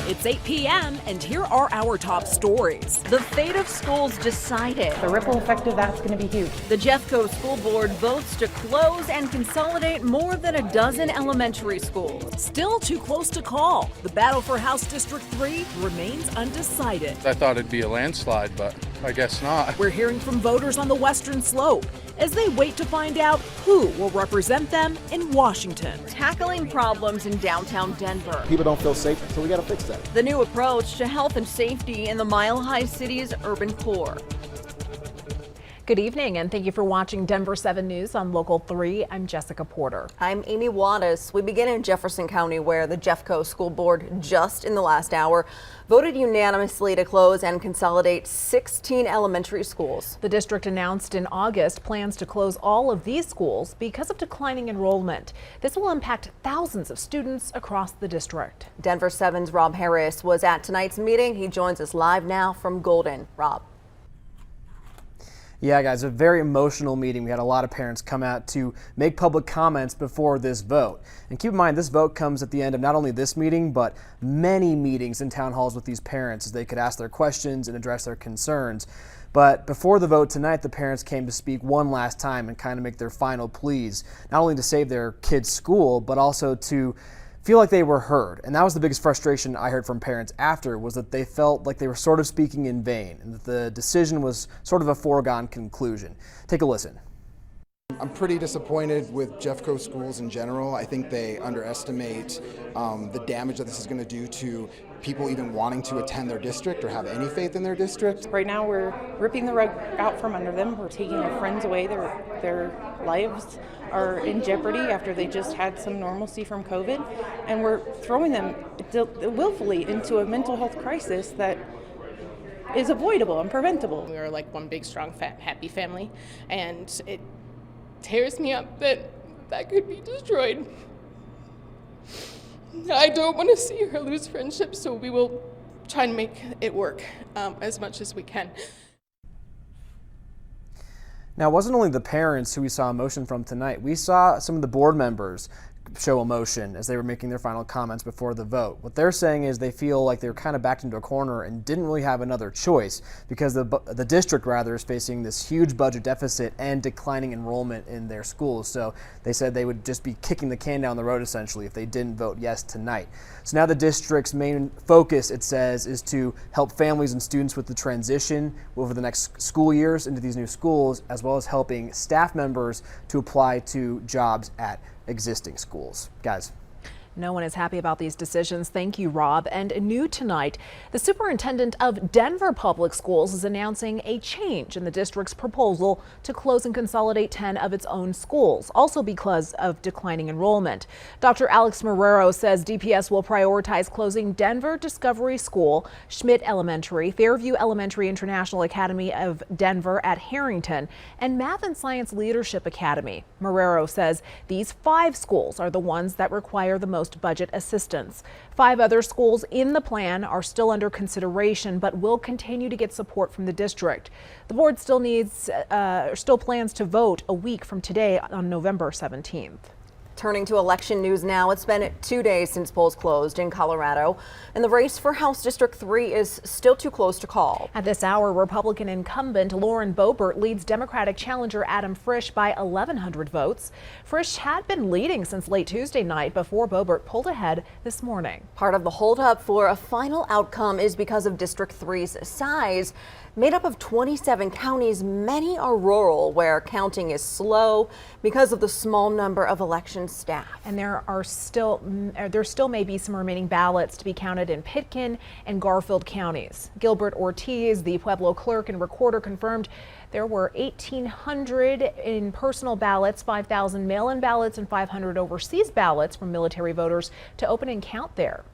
It's 8 p.m. and here are our top stories. The fate of schools decided. The ripple effect of that's going to be huge. The Jeffco school board votes to close and consolidate more than a dozen elementary schools. Still too close to call. The battle for House District 3 remains undecided. I thought it'd be a landslide, but I guess not. We're hearing from voters on the Western Slope as they wait to find out who will represent them in Washington. Tackling problems in downtown Denver. People don't feel safe, so we got to fix that. The new approach to health and safety in the Mile High City's urban core. Good evening, and thank you for watching Denver 7 News on Local 3. I'm Jessica Porter. I'm Amy Wattis. We begin in Jefferson County, where the Jeffco school board just in the last hour voted unanimously to close and consolidate 16 elementary schools. The district announced in August plans to close all of these schools because of declining enrollment. This will impact thousands of students across the district. Denver 7's Rob Harris was at tonight's meeting. He joins us live now from Golden. Rob. Yeah, guys, a very emotional meeting. We had a lot of parents come out to make public comments before this vote. And keep in mind, this vote comes at the end of not only this meeting, but many meetings in town halls with these parents as they could ask their questions and address their concerns. But before the vote tonight, the parents came to speak one last time and kind of make their final pleas, not only to save their kids' school, but also to feel like they were heard. And that was the biggest frustration I heard from parents after, was that they felt like they were sort of speaking in vain and that the decision was sort of a foregone conclusion. Take a listen. I'm pretty disappointed with Jeffco schools in general. I think they underestimate the damage that this is going to do to people even wanting to attend their district or have any faith in their district. Right now we're ripping the rug out from under them. We're taking their friends away. Their lives are in jeopardy after they just had some normalcy from COVID. And we're throwing them willfully into a mental health crisis that is avoidable and preventable. We are like one big, strong, fat, happy family. And it tears me up that that could be destroyed. I don't want to see her lose friendships, so we will try and make it work as much as we can. Now, it wasn't only the parents who we saw emotion from tonight. We saw some of the board members show emotion as they were making their final comments before the vote. What they're saying is they feel like they were kind of backed into a corner and didn't really have another choice because the district rather is facing this huge budget deficit and declining enrollment in their schools. So they said they would just be kicking the can down the road essentially if they didn't vote yes tonight. So now the district's main focus, it says, is to help families and students with the transition over the next school years into these new schools, as well as helping staff members to apply to jobs at existing schools. Guys. No one is happy about these decisions. Thank you, Rob. And new tonight, the superintendent of Denver Public Schools is announcing a change in the district's proposal to close and consolidate 10 of its own schools, also because of declining enrollment. Dr. Alex Marrero says DPS will prioritize closing Denver Discovery School, Schmidt Elementary, Fairview Elementary International Academy of Denver at Harrington, and Math and Science Leadership Academy. Marrero says these 5 schools are the ones that require the most budget assistance. 5 other schools in the plan are still under consideration, but will continue to get support from the district. The board still plans to vote a week from today on November 17th. Turning to election news now, it's been 2 days since polls closed in Colorado, and the race for House District 3 is still too close to call. At this hour, Republican incumbent Lauren Boebert leads Democratic challenger Adam Frisch by 1,100 votes. Frisch had been leading since late Tuesday night before Boebert pulled ahead this morning. Part of the holdup for a final outcome is because of District 3's size. Made up of 27 counties, many are rural, where counting is slow because of the small number of election staff. And there still may be some remaining ballots to be counted in Pitkin and Garfield counties. Gilbert Ortiz, the Pueblo clerk and recorder, confirmed there were 1,800 in personal ballots, 5,000 mail-in ballots, and 500 overseas ballots from military voters to open and count there.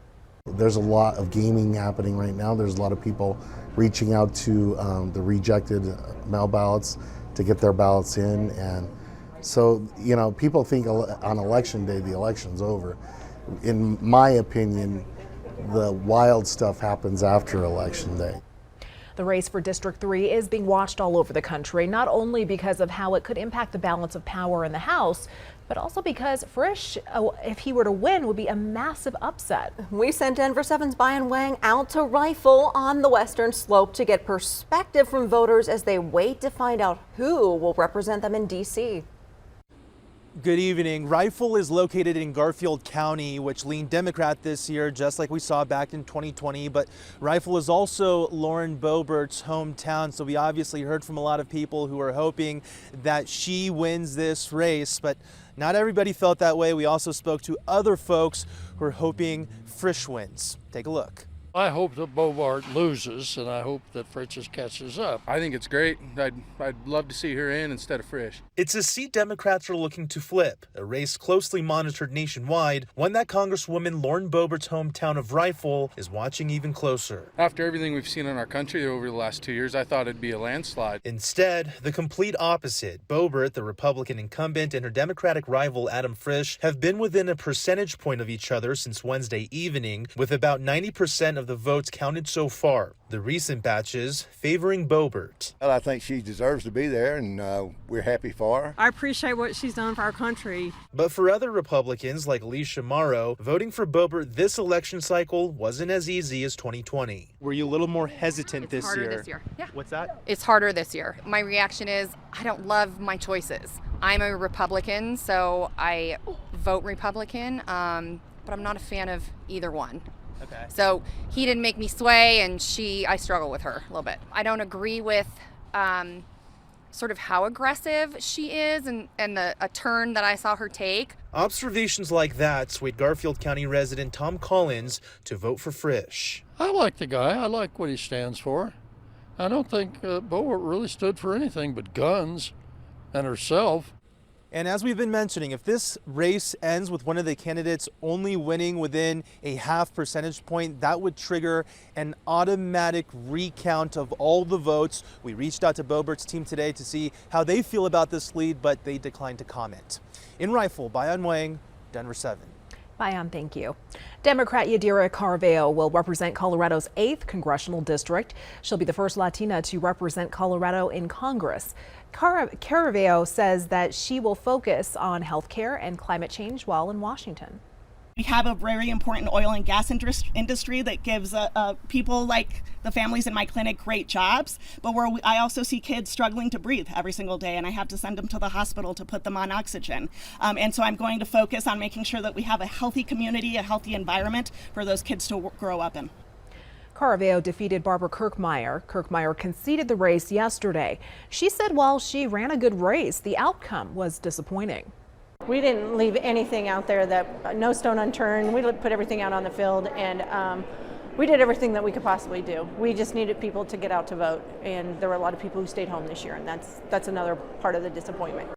There's a lot of gaming happening right now. There's a lot of people reaching out to the rejected mail ballots to get their ballots in. And so, you know, people think on election day the election's over. In my opinion, the wild stuff happens after election day. The race for District 3 is being watched all over the country, not only because of how it could impact the balance of power in the House, but also because Frisch, if he were to win, would be a massive upset. We sent Denver 7's Brian Wang out to Rifle on the western slope to get perspective from voters as they wait to find out who will represent them in D.C. Good evening. Rifle is located in Garfield County, which leaned Democrat this year, just like we saw back in 2020. But Rifle is also Lauren Boebert's hometown, so we obviously heard from a lot of people who are hoping that she wins this race. But not everybody felt that way. We also spoke to other folks who are hoping Frisch wins. Take a look. I hope that Bobart loses, and I hope that Frisch catches up. I think it's great. I'd love to see her in instead of Frisch. It's a seat Democrats are looking to flip, a race closely monitored nationwide, one that Congresswoman Lauren Boebert's hometown of Rifle is watching even closer. After everything we've seen in our country over the last 2 years, I thought it'd be a landslide. Instead, the complete opposite. Boebert, the Republican incumbent, and her Democratic rival Adam Frisch have been within a percentage point of each other since Wednesday evening, with about 90% of the votes counted so far. The recent batches favoring Boebert. Well, I think she deserves to be there, and we're happy for her. I appreciate what she's done for our country. But for other Republicans like Alicia Morrow, voting for Boebert this election cycle wasn't as easy as 2020. Were you a little more hesitant this year? It's harder this year. Yeah. What's that? It's harder this year. My reaction is I don't love my choices. I'm a Republican, so I vote Republican, but I'm not a fan of either one. Okay. So he didn't make me sway, and I struggle with her a little bit. I don't agree with sort of how aggressive she is and a turn that I saw her take. Observations like that swayed Garfield County resident Tom Collins to vote for Frisch. I like the guy. I like what he stands for. I don't think Boebert really stood for anything but guns and herself. And as we've been mentioning, if this race ends with one of the candidates only winning within a half percentage point, that would trigger an automatic recount of all the votes. We reached out to Boebert's team today to see how they feel about this lead, but they declined to comment. In Rifle, Bayan Wang, Denver 7. Bayan, thank you. Democrat Yadira Caraveo will represent Colorado's 8th congressional district. She'll be the first Latina to represent Colorado in Congress. Caraveo says that she will focus on health care and climate change while in Washington. We have a very important oil and gas industry that gives people like the families in my clinic great jobs, but I also see kids struggling to breathe every single day, and I have to send them to the hospital to put them on oxygen. And so I'm going to focus on making sure that we have a healthy community, a healthy environment for those kids to grow up in. Caraveo defeated Barbara Kirkmeyer. Kirkmeyer conceded the race yesterday. She said while she ran a good race, the outcome was disappointing. We didn't leave anything out there, that no stone unturned. We put everything out on the field, and we did everything that we could possibly do. We just needed people to get out to vote, and there were a lot of people who stayed home this year, and that's another part of the disappointment.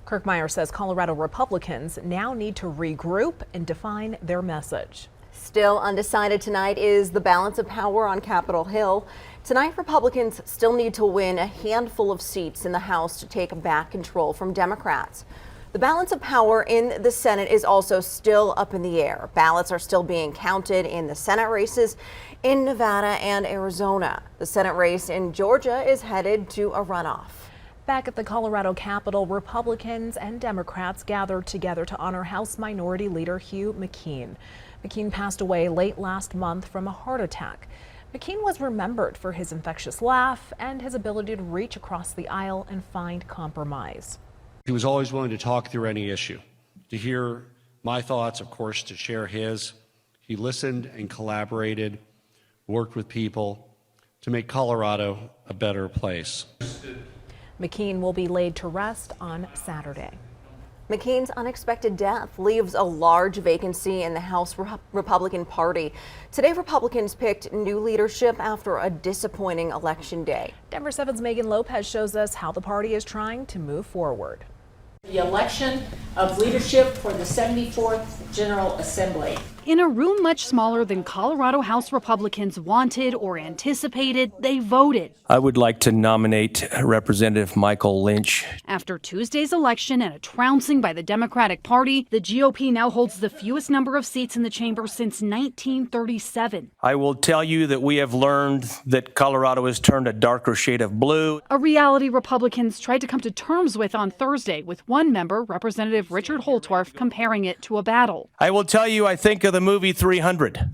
Kirkmeyer says Colorado Republicans now need to regroup and define their message. Still undecided tonight is the balance of power on Capitol Hill. Tonight, Republicans still need to win a handful of seats in the House to take back control from Democrats. The balance of power in the Senate is also still up in the air. Ballots are still being counted in the Senate races in Nevada and Arizona. The Senate race in Georgia is headed to a runoff. Back at the Colorado Capitol, Republicans and Democrats gathered together to honor House Minority Leader Hugh McKean. McKean passed away late last month from a heart attack. McKean was remembered for his infectious laugh and his ability to reach across the aisle and find compromise. He was always willing to talk through any issue, to hear my thoughts, of course, to share his. He listened and collaborated, worked with people to make Colorado a better place. McKean will be laid to rest on Saturday. McKean's unexpected death leaves a large vacancy in the House Republican Party. Today, Republicans picked new leadership after a disappointing election day. Denver 7's Megan Lopez shows us how the party is trying to move forward. The election of leadership for the 74th General Assembly. In a room much smaller than Colorado House Republicans wanted or anticipated, they voted. I would like to nominate Representative Michael Lynch. After Tuesday's election and a trouncing by the Democratic Party, the GOP now holds the fewest number of seats in the chamber since 1937. I will tell you that we have learned that Colorado has turned a darker shade of blue. A reality Republicans tried to come to terms with on Thursday, with one member, Representative Richard Holtorf, comparing it to a battle. I will tell you, I think of the movie 300.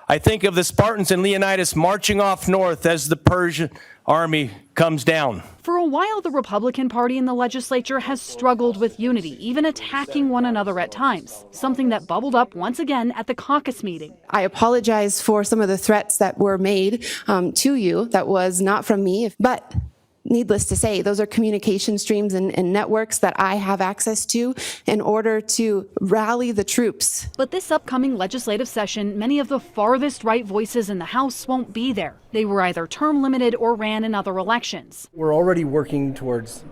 I think of the Spartans and Leonidas marching off north as the Persian army comes down. For a while, the Republican Party in the legislature has struggled with unity, even attacking one another at times, something that bubbled up once again at the caucus meeting. I apologize for some of the threats that were made to you. That was not from me, but needless to say, those are communication streams and networks that I have access to in order to rally the troops. But this upcoming legislative session, many of the farthest right voices in the House won't be there. They were either term limited or ran in other elections. We're already working towards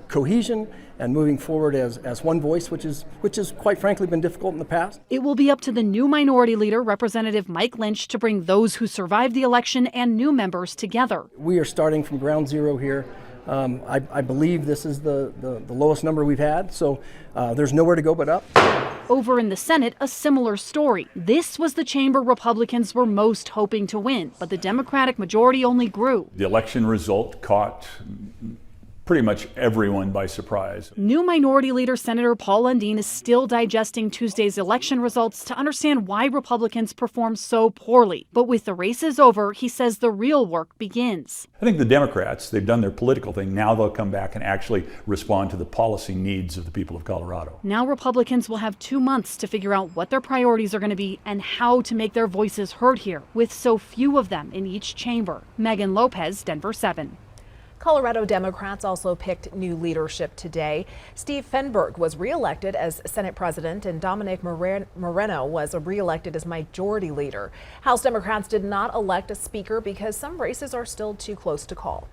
cohesion and moving forward as one voice, which is quite frankly been difficult in the past. It will be up to the new minority leader, Representative Mike Lynch, to bring those who survived the election and new members together. We are starting from ground zero here. I believe this is the lowest number we've had, so there's nowhere to go but up. Over in the Senate, a similar story. This was the chamber Republicans were most hoping to win, but the Democratic majority only grew. The election result caught pretty much everyone by surprise. New Minority Leader Senator Paul Lundeen is still digesting Tuesday's election results to understand why Republicans performed so poorly. But with the races over, he says the real work begins. I think the Democrats, they've done their political thing. Now they'll come back and actually respond to the policy needs of the people of Colorado. Now Republicans will have 2 months to figure out what their priorities are going to be and how to make their voices heard here, with so few of them in each chamber. Megan Lopez, Denver 7. Colorado Democrats also picked new leadership today. Steve Fenberg was reelected as Senate President and Dominic Moreno was reelected as Majority Leader. House Democrats did not elect a speaker because some races are still too close to call.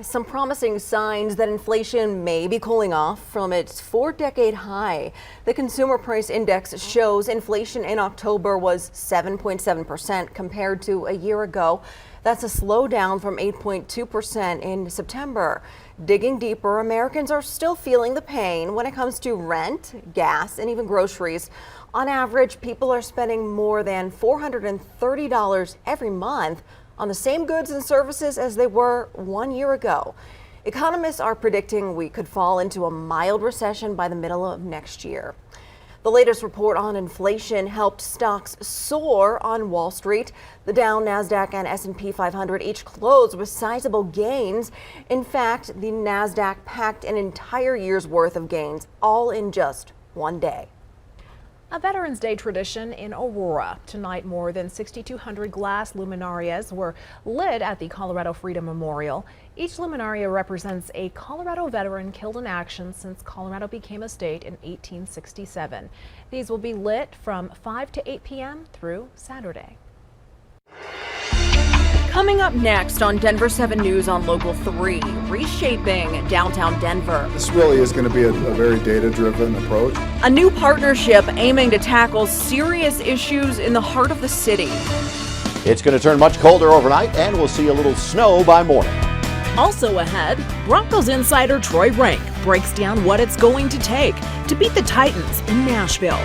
Some promising signs that inflation may be cooling off from its 4-decade high. The Consumer Price Index shows inflation in October was 7.7% compared to a year ago. That's a slowdown from 8.2% in September. Digging deeper, Americans are still feeling the pain when it comes to rent, gas, and even groceries. On average, people are spending more than $430 every month on the same goods and services as they were 1 year ago. Economists are predicting we could fall into a mild recession by the middle of next year. The latest report on inflation helped stocks soar on Wall Street. The Dow, NASDAQ, and S&P 500 each closed with sizable gains. In fact, the NASDAQ packed an entire year's worth of gains, all in just one day. A Veterans Day tradition in Aurora. Tonight, more than 6,200 glass luminarias were lit at the Colorado Freedom Memorial. Each luminaria represents a Colorado veteran killed in action since Colorado became a state in 1867. These will be lit from 5 to 8 p.m. through Saturday. Coming up next on Denver 7 News on Local 3, reshaping downtown Denver. This really is going to be a very data-driven approach. A new partnership aiming to tackle serious issues in the heart of the city. It's going to turn much colder overnight, and we'll see a little snow by morning. Also ahead, Broncos insider Troy Rank breaks down what it's going to take to beat the Titans in Nashville.